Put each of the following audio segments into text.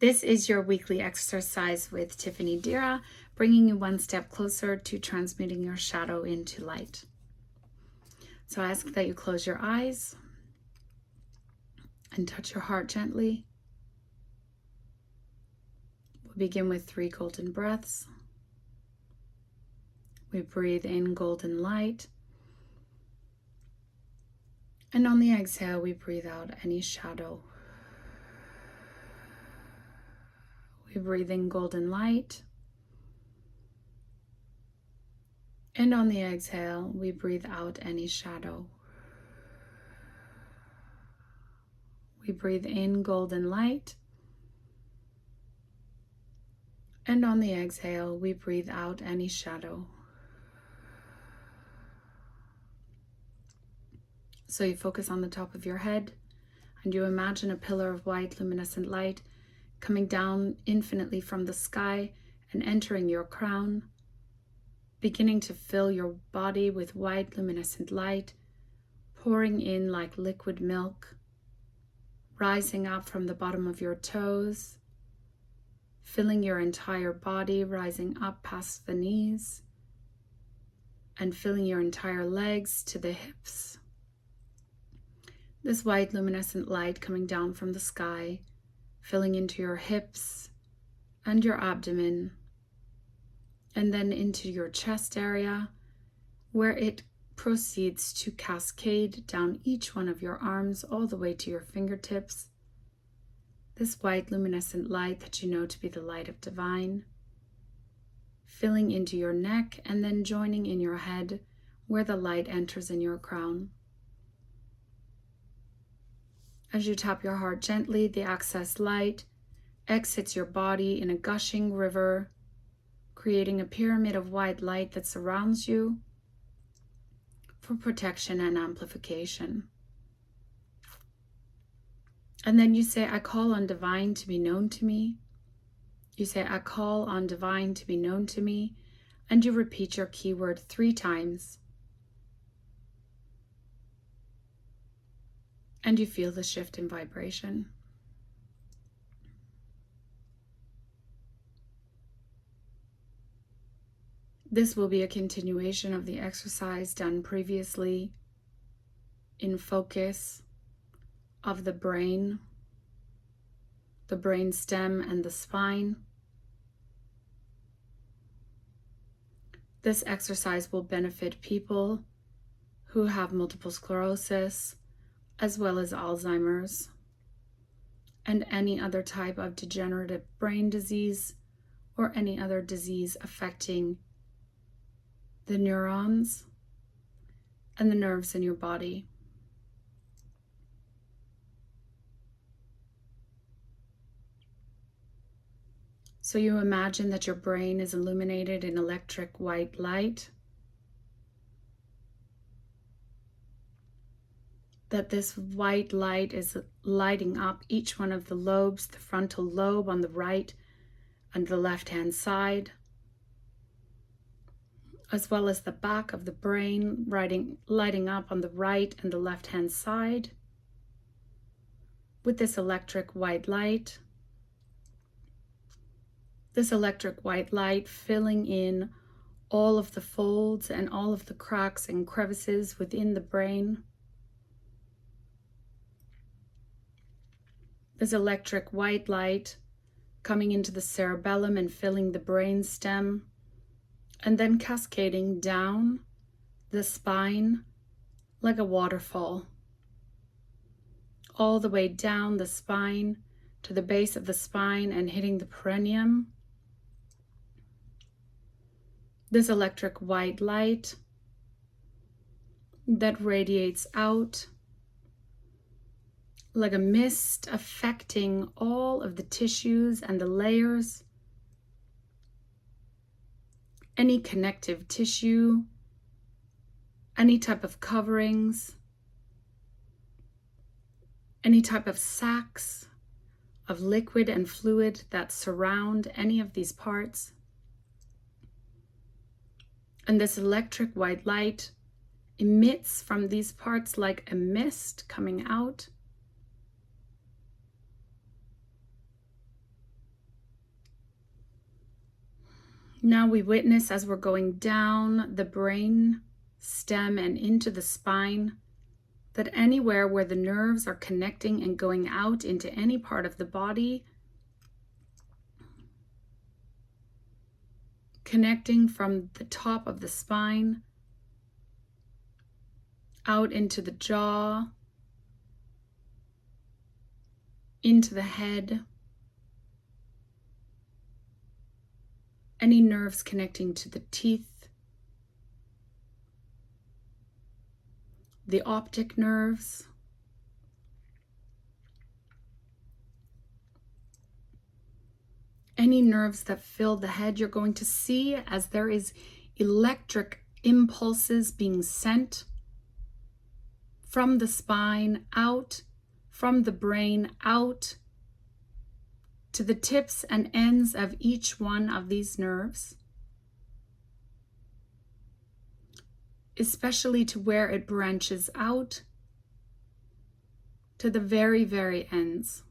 This is your weekly exercise with TiffanyDIRA, bringing you one step closer to transmuting your shadow into light. So I ask that you close your eyes and touch your heart gently. We'll begin with 3 golden breaths. We breathe in golden light. And on the exhale, we breathe out any shadow. We breathe in golden light. And on the exhale, we breathe out any shadow. We breathe in golden light. And on the exhale, we breathe out any shadow. So you focus on the top of your head and you imagine a pillar of white luminescent light coming down infinitely from the sky and entering your crown, beginning to fill your body with white luminescent light, pouring in like liquid milk, rising up from the bottom of your toes, filling your entire body, rising up past the knees, and filling your entire legs to the hips. This white luminescent light coming down from the sky, filling into your hips and your abdomen, and then into your chest area, where it proceeds to cascade down each one of your arms all the way to your fingertips. This white luminescent light that you know to be the light of divine, filling into your neck and then joining in your head where the light enters in your crown. As you tap your heart gently, the excess light exits your body in a gushing river, creating a pyramid of white light that surrounds you for protection and amplification. And then you say, I call on divine to be known to me. You say, I call on divine to be known to me. And you repeat your keyword 3 times. And you feel the shift in vibration. This will be a continuation of the exercise done previously in focus of the brain stem, and the spine. This exercise will benefit people who have multiple sclerosis, as well as Alzheimer's, and any other type of degenerative brain disease or any other disease affecting the neurons and the nerves in your body. So you imagine that your brain is illuminated in electric white light, that this white light is lighting up each one of the lobes, the frontal lobe on the right and the left-hand side, as well as the back of the brain lighting up on the right and the left-hand side with this electric white light. This electric white light filling in all of the folds and all of the cracks and crevices within the brain. This electric white light coming into the cerebellum and filling the brain stem, and then cascading down the spine like a waterfall, all the way down the spine to the base of the spine and hitting the perineum. This electric white light that radiates out like a mist, affecting all of the tissues and the layers, any connective tissue, any type of coverings, any type of sacs of liquid and fluid that surround any of these parts. And this electric white light emits from these parts like a mist coming out, Now we witness as we're going down the brain stem and into the spine, that anywhere where the nerves are connecting and going out into any part of the body, connecting from the top of the spine out into the jaw, into the head, any nerves connecting to the teeth, the optic nerves, any nerves that fill the head, you're going to see as there is electric impulses being sent from the spine out, from the brain out to the tips and ends of each one of these nerves, especially to where it branches out to the very, very ends.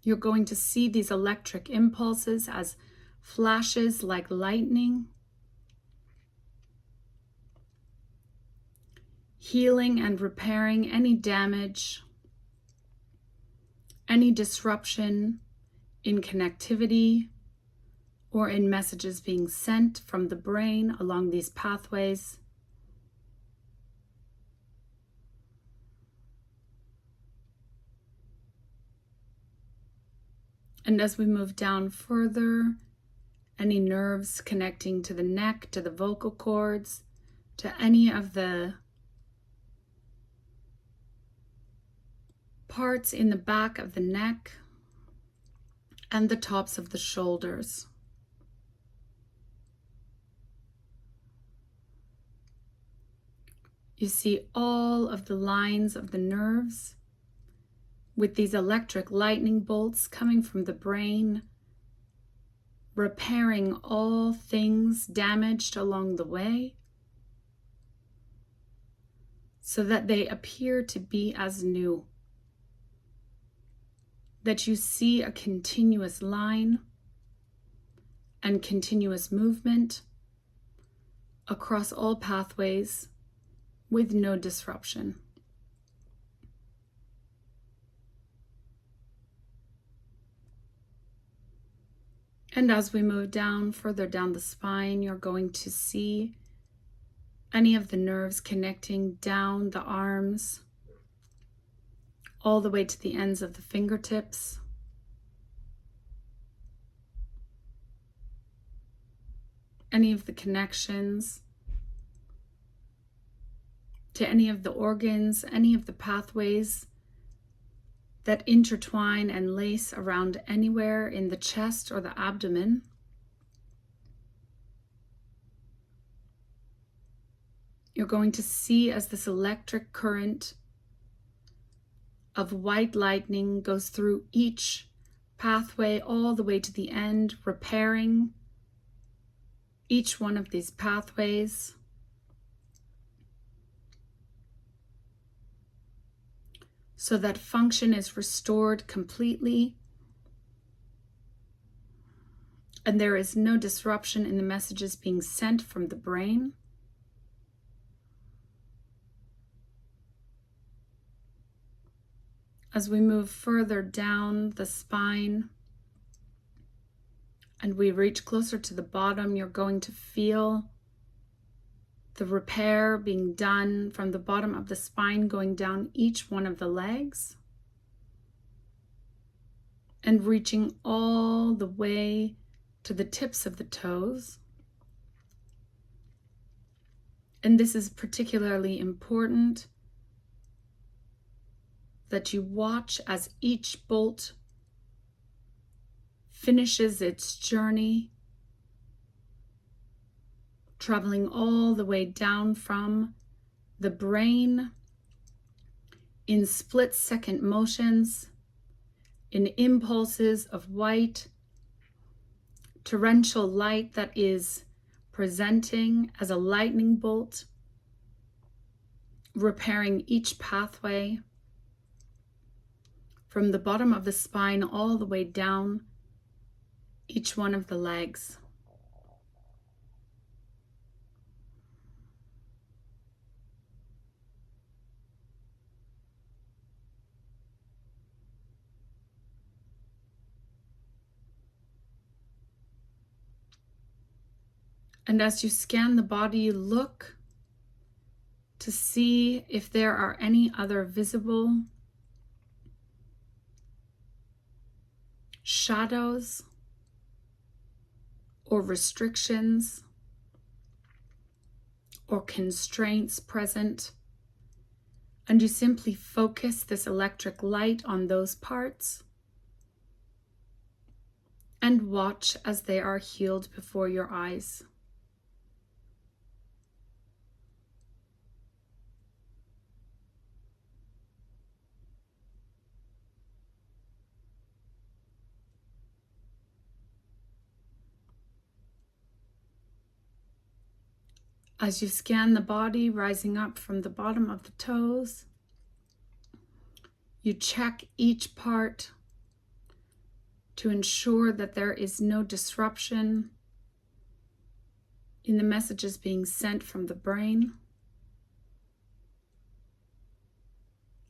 You're going to see these electric impulses as flashes like lightning, healing and repairing any damage, any disruption in connectivity or in messages being sent from the brain along these pathways. And as we move down further, any nerves connecting to the neck, to the vocal cords, to any of the parts in the back of the neck and the tops of the shoulders. You see all of the lines of the nerves with these electric lightning bolts coming from the brain, repairing all things damaged along the way so that they appear to be as new. That you see a continuous line and continuous movement across all pathways with no disruption. And as we move down, further down the spine, you're going to see any of the nerves connecting down the arms, all the way to the ends of the fingertips. Any of the connections to any of the organs, any of the pathways that intertwine and lace around anywhere in the chest or the abdomen. You're going to see as this electric current of white lightning goes through each pathway all the way to the end, repairing each one of these pathways. So that function is restored completely and there is no disruption in the messages being sent from the brain. As we move further down the spine and we reach closer to the bottom, you're going to feel the repair being done from the bottom of the spine, going down each one of the legs and reaching all the way to the tips of the toes. And this is particularly important that you watch as each bolt finishes its journey, traveling all the way down from the brain in split-second motions, in impulses of white, torrential light that is presenting as a lightning bolt, repairing each pathway from the bottom of the spine all the way down each one of the legs. And as you scan the body, look to see if there are any other visible shadows or restrictions or constraints present. And you simply focus this electric light on those parts and watch as they are healed before your eyes. As you scan the body, rising up from the bottom of the toes, you check each part to ensure that there is no disruption in the messages being sent from the brain.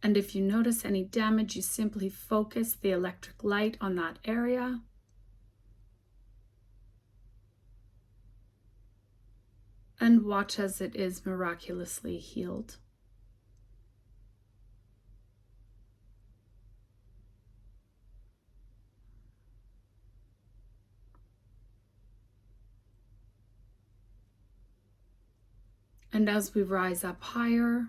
And if you notice any damage, you simply focus the electric light on that area. And watch as it is miraculously healed. And as we rise up higher,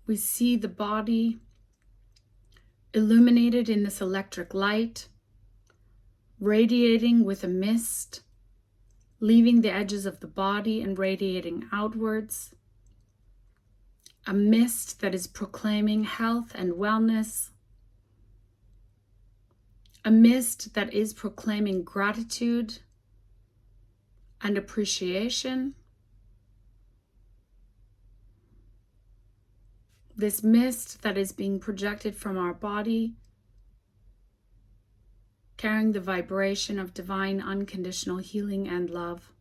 we see the body illuminated in this electric light, radiating with a mist, leaving the edges of the body and radiating outwards. A mist that is proclaiming health and wellness. A mist that is proclaiming gratitude and appreciation. This mist that is being projected from our body, carrying the vibration of divine unconditional healing and love.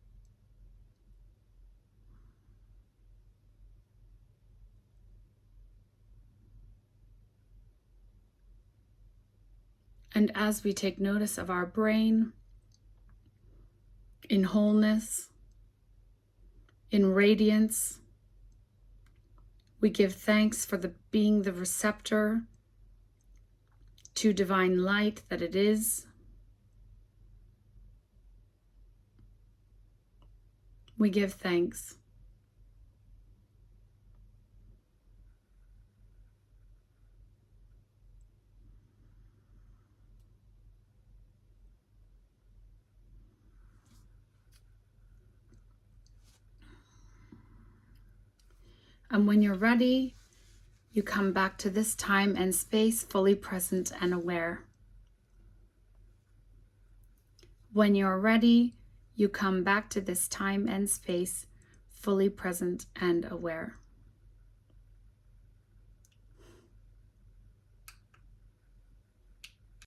And as we take notice of our brain in wholeness, in radiance, we give thanks for being the receptor to divine light that it is. We give thanks. And when you're ready, you come back to this time and space fully present and aware. When you're ready, you come back to this time and space fully present and aware.